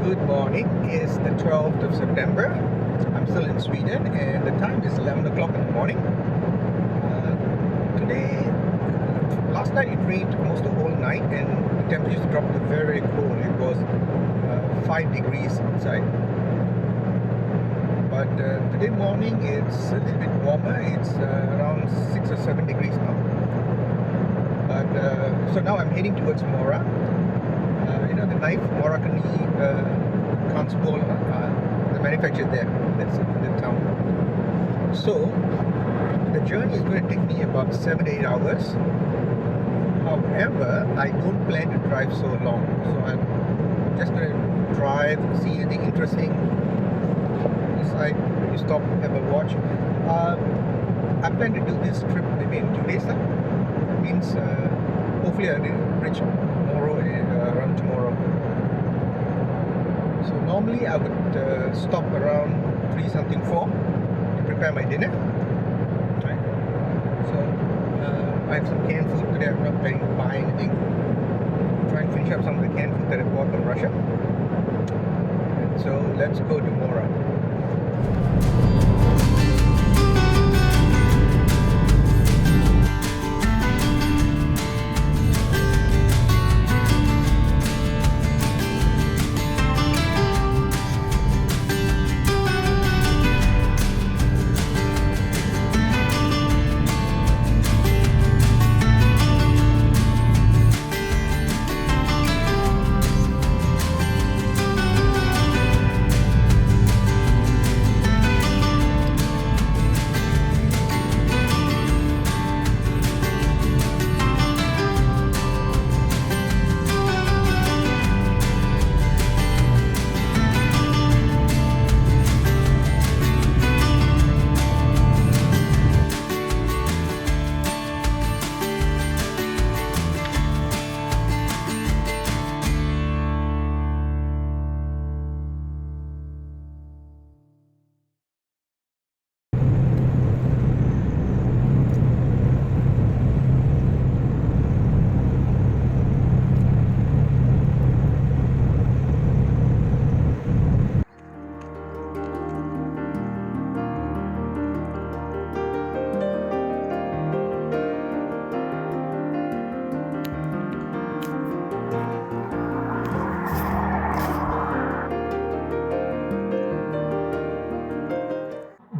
Good morning. It's the 12th of September. I'm still in Sweden and the time is 11 o'clock in the morning. Last night it rained almost the whole night and the temperatures dropped to very cold. It was 5 degrees outside. But today morning it's a little bit warmer. It's around 6 or 7 degrees now. But so now I'm heading towards Mora. The knife Morakani Kanspol, the manufacturer there, that's in the town. So the journey is going to take me about 7 to 8 hours. However, I don't plan to drive so long, so I'm just going to drive, see anything interesting, decide to stop, have a watch. I plan to do this trip maybe in 2 days. Means hopefully I'll reach tomorrow, around tomorrow. So normally I would stop around 3 something 4 to prepare my dinner. Right. So I have some canned food today. I'm not planning to buy anything. Try and finish up some of the canned food that I bought from Russia. And so let's go to Mora.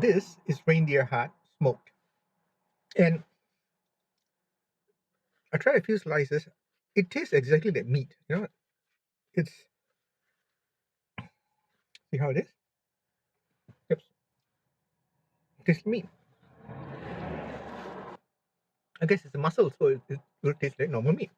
This is reindeer heart smoked, and I tried a few slices. It tastes exactly like meat. It's see how it is. Yep, it tastes meat. I guess it's a muscle, so it will taste like normal meat.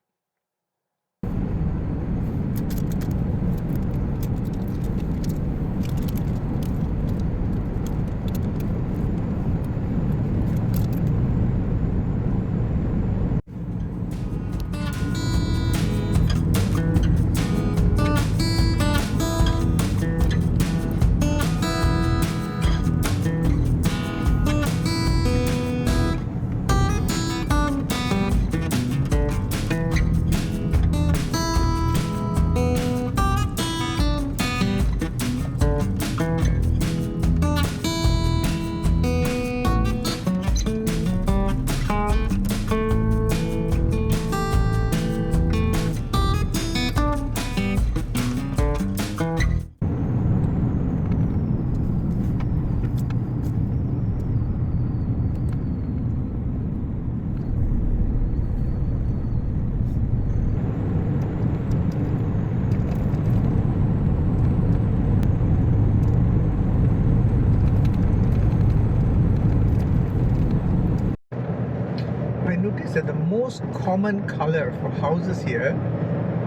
Notice that the most common color for houses here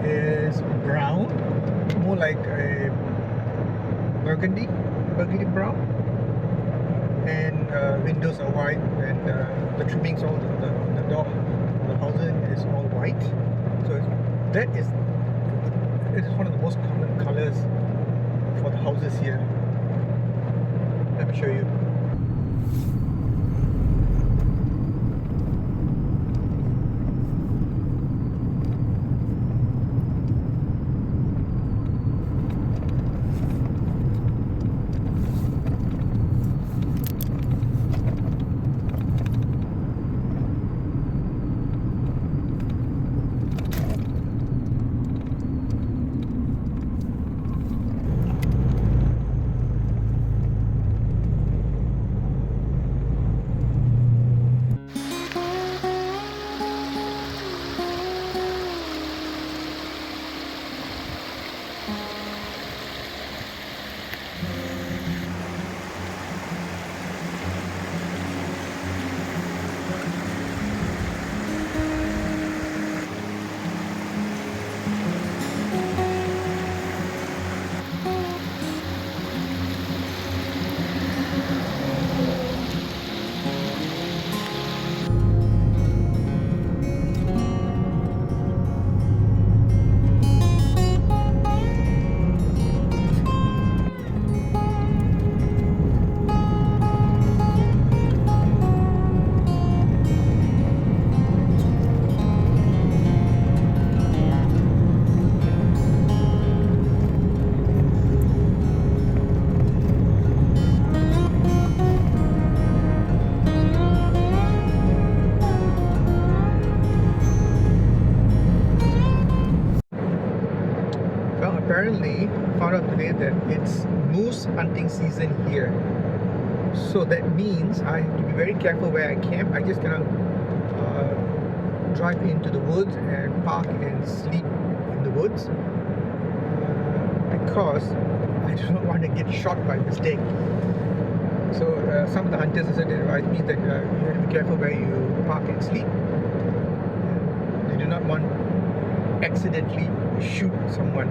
is brown, more like a burgundy brown, and windows are white, and the trimmings, all the door, the housing is all white. So it's one of the most common colors for the houses here. Let me show you. actually found out today that it's moose hunting season here. So that means I have to be very careful where I camp. I just cannot drive into the woods and park and sleep in the woods because I do not want to get shot by mistake. So some of the hunters also advise me that you have to be careful where you park and sleep. They do not want to accidentally shoot someone.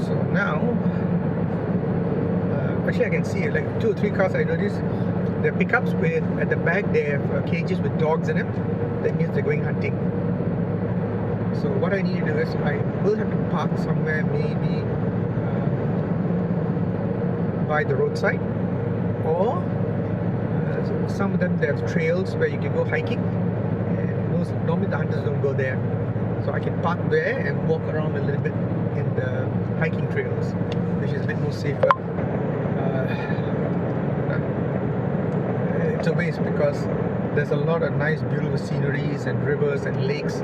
So now, actually I can see like 2 or 3 cars I noticed. The pickups with at the back they have cages with dogs in them. That means they're going hunting. So what I need to do is I will have to park somewhere, maybe by the roadside, or some of them they have trails where you can go hiking. And normally the hunters don't go there, so I can park there and walk around a little bit in the hiking trails, which is a bit more safer. It's a waste because there's a lot of nice beautiful sceneries and rivers and lakes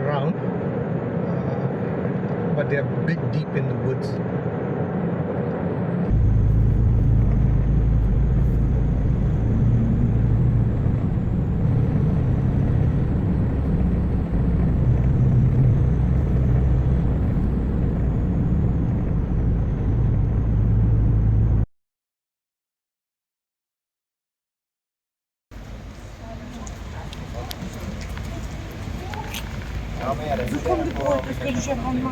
around, but they're big deep in the woods. Du komt de brood, dus jullie zeggen allemaal.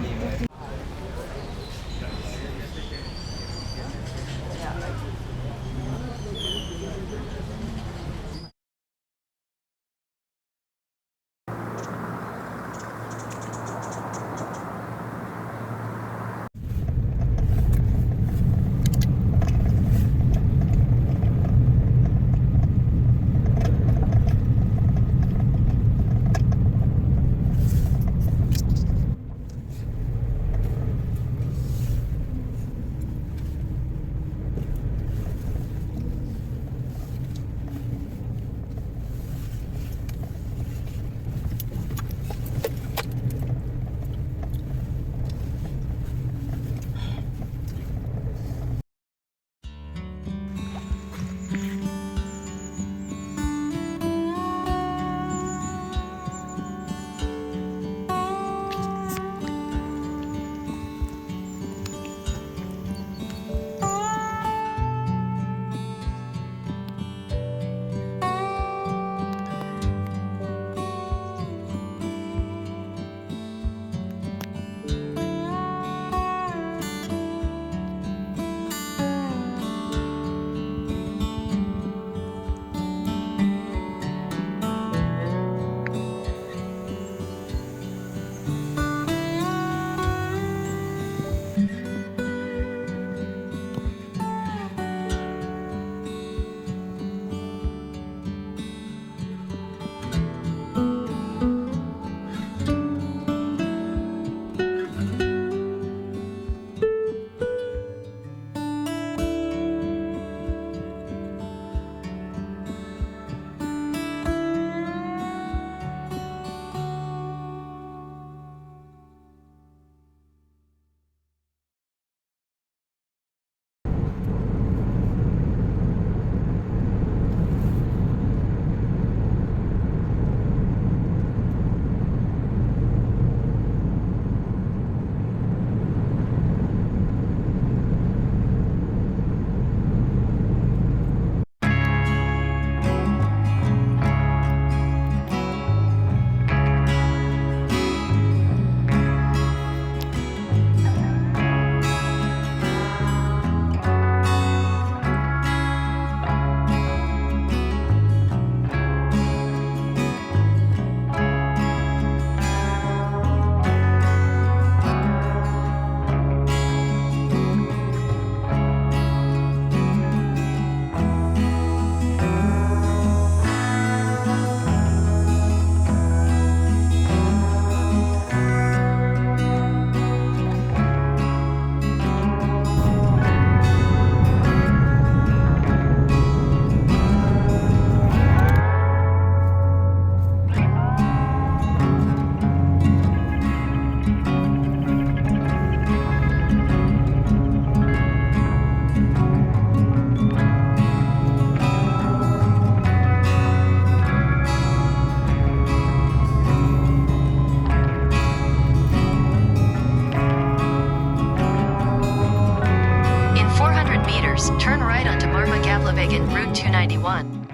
meters, turn right onto Marma Gavlevegan, Route 291.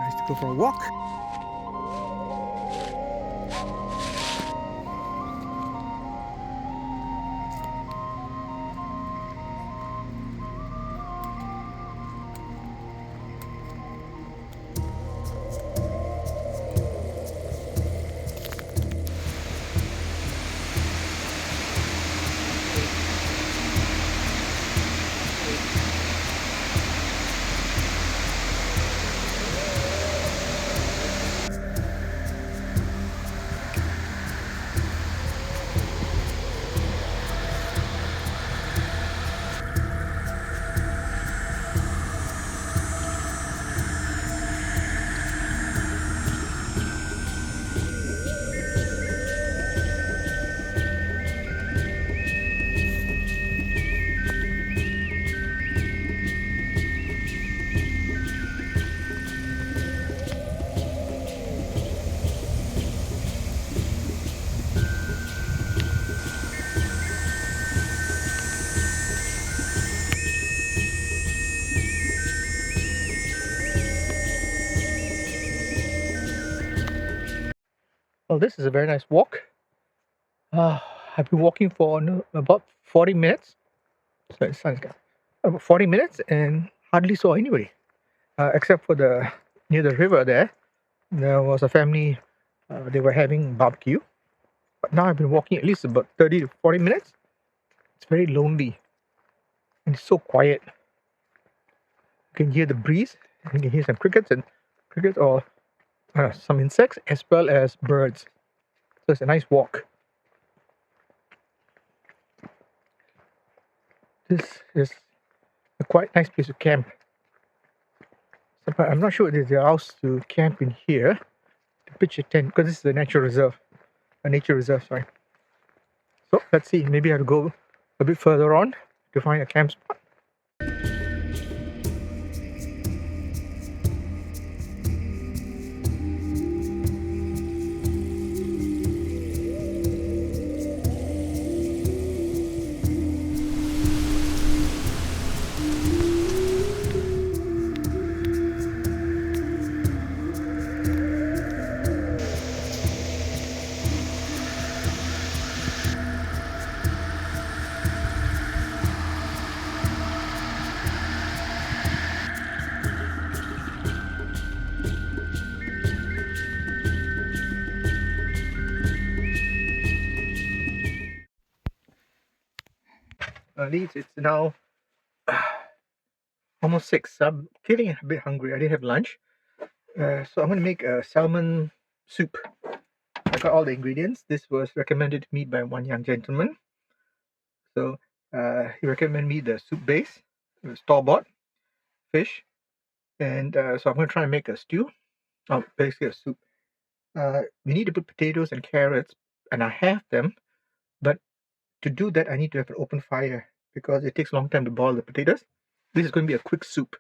Nice to go for a walk. Well, this is a very nice walk. I've been walking for about 40 minutes. So the sun's got about 40 minutes and hardly saw anybody. Except for near the river there. There was a family, they were having barbecue. But now I've been walking at least about 30 to 40 minutes. It's very lonely and it's so quiet. You can hear the breeze, you can hear some crickets or some insects as well as birds. So it's a nice walk. This is a quite nice place to camp. So, I'm not sure if there's a house to camp in here to pitch a tent because this is a nature reserve. Sorry. So let's see, maybe I have to go a bit further on to find a camp spot. It's now almost 6. I'm feeling a bit hungry. I didn't have lunch. So I'm going to make a salmon soup. I got all the ingredients. This was recommended to me by one young gentleman. So he recommended me the soup base, store-bought fish. And so I'm going to try and make a stew. Basically a soup. We need to put potatoes and carrots, and I have them. But to do that, I need to have an open fire because it takes a long time to boil the potatoes. This is going to be a quick soup.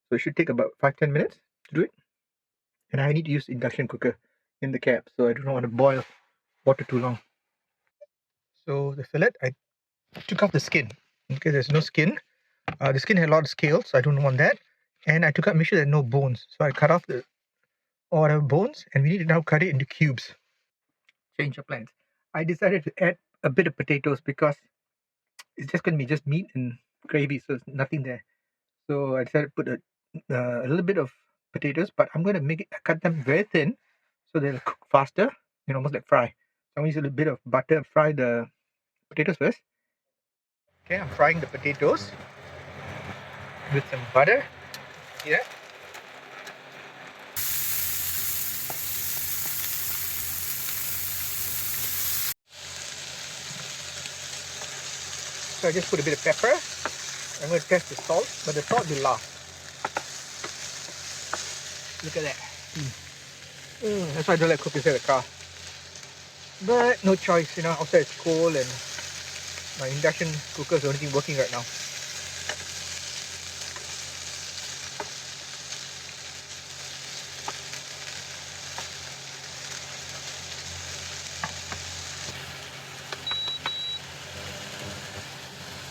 So it should take about 5-10 minutes to do it. And I need to use induction cooker in the cab, so I don't want to boil water too long. So the fillet, I took off the skin. Okay, there's no skin. The skin had a lot of scales, so I don't want that. And I took out, make sure there are no bones. So I cut off all the bones, and we need to now cut it into cubes. Change of plans. I decided to add a bit of potatoes because it's just going to be just meat and gravy, so there's nothing there. So I decided to put a little bit of potatoes, but I'm going to cut them very thin so they'll cook faster, almost like fry. So I'm going to use a little bit of butter and fry the potatoes first. Okay, I'm frying the potatoes with some butter here. So I just put a bit of pepper. I'm going to test the salt, but the salt will last. Look at that. That's why I don't like cooking inside the car. But no choice, outside it's cold and my induction cooker is the only thing working right now.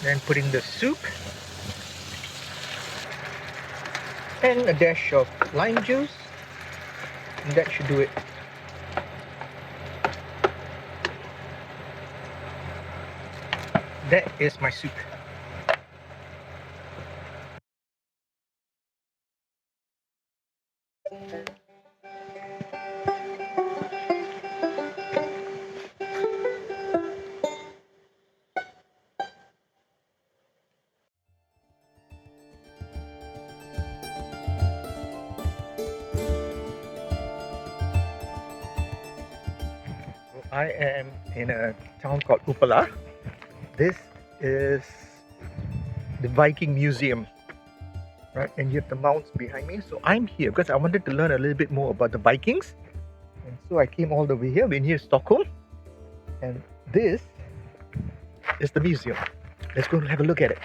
Then put in the soup. And a dash of lime juice. And that should do it. That is my soup. I am in a town called Upala. This is the Viking Museum, right? And you have the mounts behind me. So I'm here because I wanted to learn a little bit more about the Vikings. And so I came all the way here. We're here in Stockholm. And this is the museum. Let's go and have a look at it.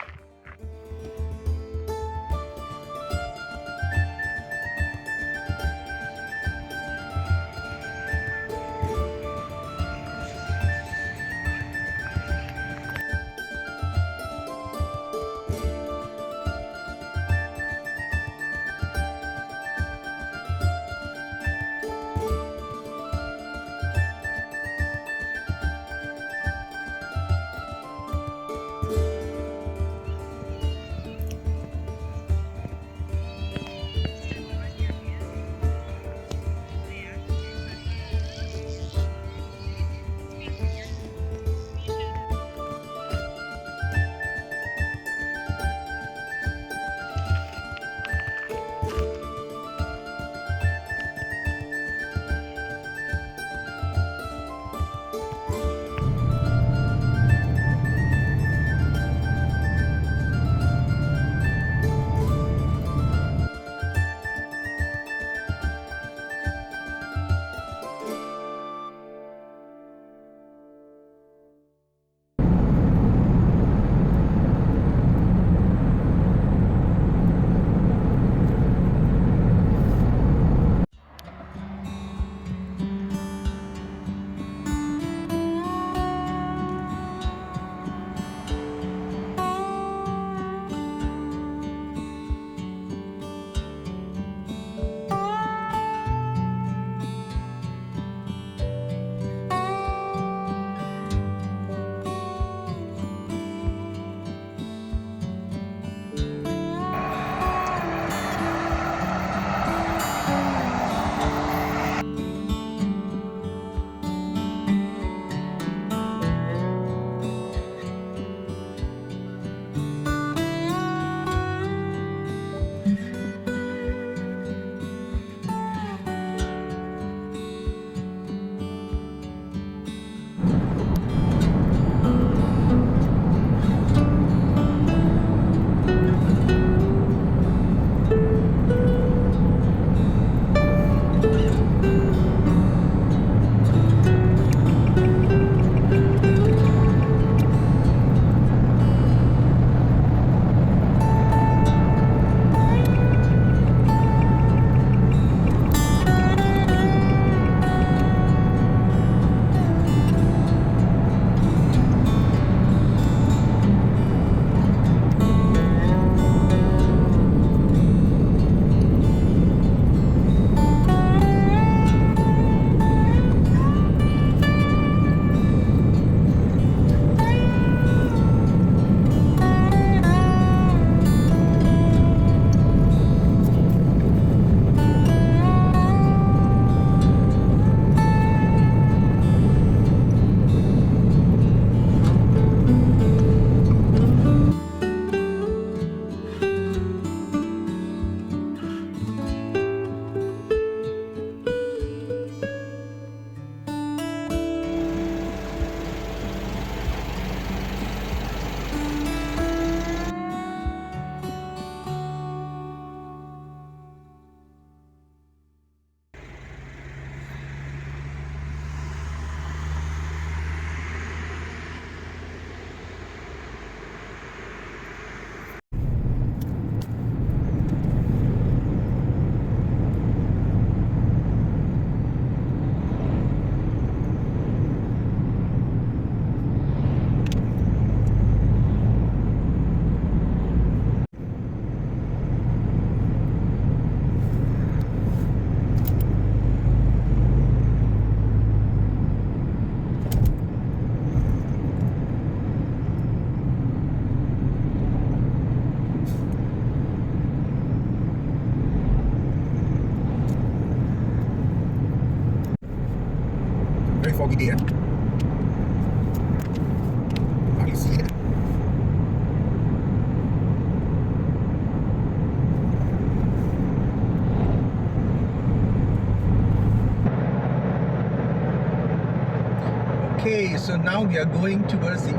Okay, so now we are going towards the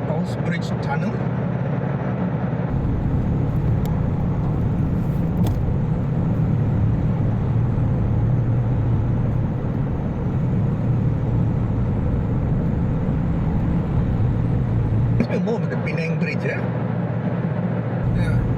Bridge Tunnel. It's more of the Penang Bridge, eh? Yeah.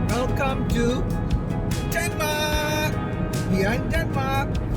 Welcome to Denmark! We are in Denmark!